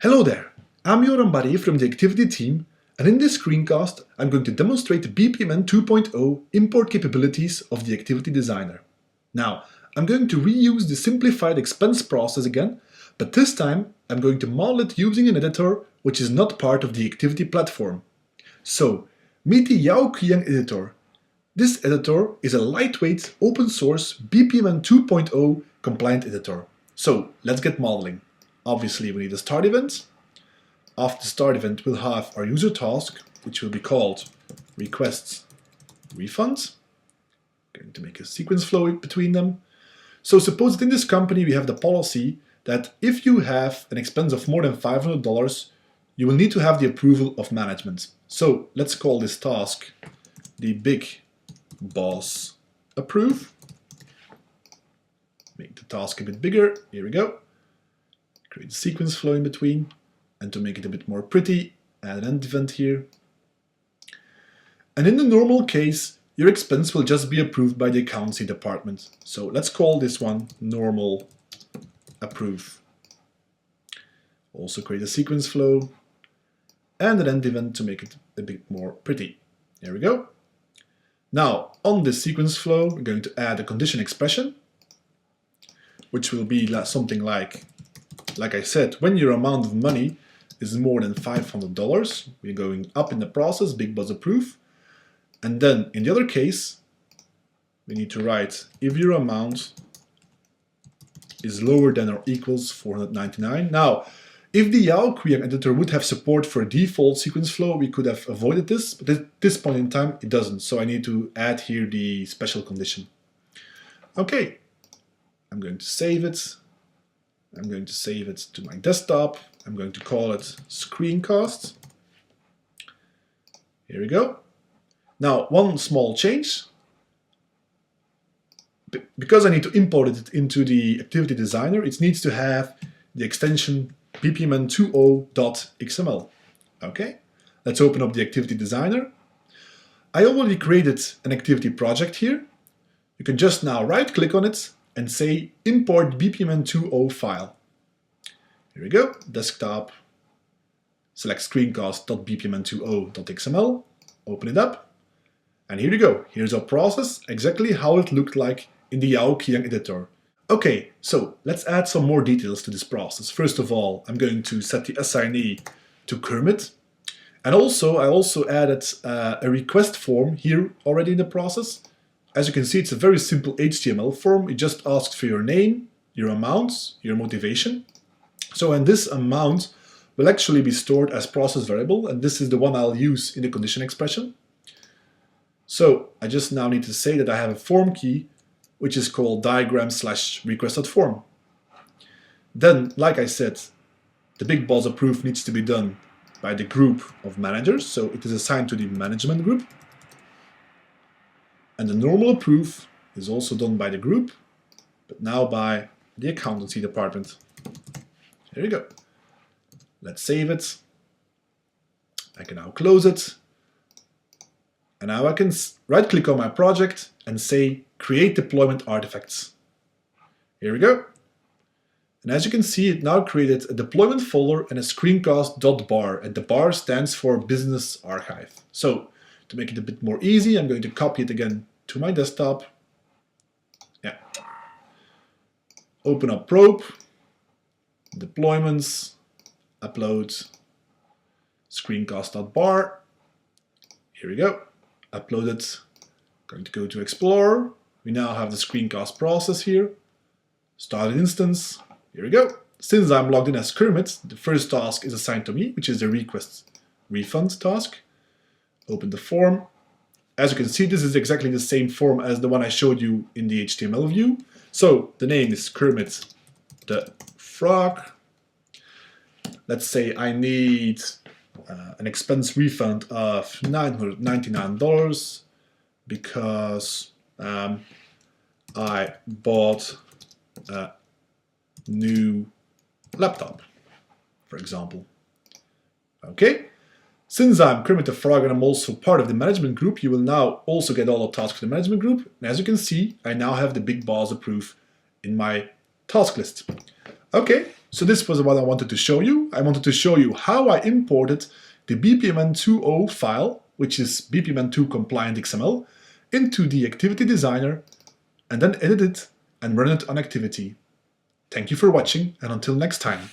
Hello there, I'm Joran Barre from the Activiti team, and in this screencast I'm going to demonstrate the BPMN 2.0 import capabilities of the Activiti Designer. Now, I'm going to reuse the simplified expense process again, but this time I'm going to model it using an editor which is not part of the Activiti platform. So, meet the Yaoqiang editor. This editor is a lightweight, open source BPMN 2.0 compliant editor. So, let's get modeling. Obviously, we need a start event. After the start event, we'll have our user task, which will be called requests refunds. Going to make a sequence flow between them. So suppose that in this company we have the policy that if you have an expense of more than $500, you will need to have the approval of management. So let's call this task the big boss approve. Make the task a bit bigger. Here we go. Create a sequence flow in between, and to make it a bit more pretty, add an end event here. And in the normal case, your expense will just be approved by the accountancy department. So let's call this one normal approve. Also create a sequence flow and an end event to make it a bit more pretty. There we go. Now, on this sequence flow, we're going to add a condition expression, which will be something like I said, when your amount of money is more than $500, we're going up in the process, big boss approve. And then in the other case, we need to write if your amount is lower than or equals 499. Now, if the Yaoqiang editor would have support for a default sequence flow, we could have avoided this, but at this point in time, it doesn't. So I need to add here the special condition. Okay, I'm going to save it. I'm going to save it to my desktop. I'm going to call it Screencast. Here we go. Now, one small change. Because I need to import it into the Activiti Designer, it needs to have the extension BPMN 2.0.xml. Okay, let's open up the Activiti Designer. I already created an Activiti project here. You can just now right-click on it and say import BPMN 2.0 file. Here we go, desktop, select screencast.bpmn2.0.xml, open it up, and here you go. Here's our process, exactly how it looked like in the Yaoqiang editor. Okay, so let's add some more details to this process. First of all, I'm going to set the assignee to Kermit, and also I added a request form here already in the process. As you can see, it's a very simple HTML form. It just asks for your name, your amounts, your motivation. So, and this amount will actually be stored as process variable, and this is the one I'll use in the condition expression. So I just now need to say that I have a form key, which is called diagram/request.form. Then, like I said, the big boss approve needs to be done by the group of managers, so it is assigned to the management group. And the normal approve is also done by the group, but now by the accountancy department. Here we go. Let's save it. I can now close it. And now I can right-click on my project and say create deployment artifacts. Here we go. And as you can see, it now created a deployment folder and a screencast.bar, and the bar stands for business archive. So to make it a bit more easy, I'm going to copy it again to my desktop. Yeah. Open up probe, deployments, upload, screencast.bar. Here we go. Upload it. Going to go to Explorer. We now have the screencast process here. Start an instance. Here we go. Since I'm logged in as Kermit, the first task is assigned to me, which is the request refund task. Open the form. As you can see, this is exactly the same form as the one I showed you in the HTML view. So the name is Kermit the Frog. Let's say I need an expense refund of $999 because I bought a new laptop, for example. Okay. Since I'm Kermit the Frog and I'm also part of the management group, you will now also get all the tasks for the management group. And as you can see, I now have the big boss approve in my task list. Okay, So this was what I wanted to show you. I wanted to show you how I imported the BPMN 2.0 file, which is BPMN 2 compliant XML, into the Activiti Designer, and then edit it and run it on Activiti. Thank you for watching, and until next time.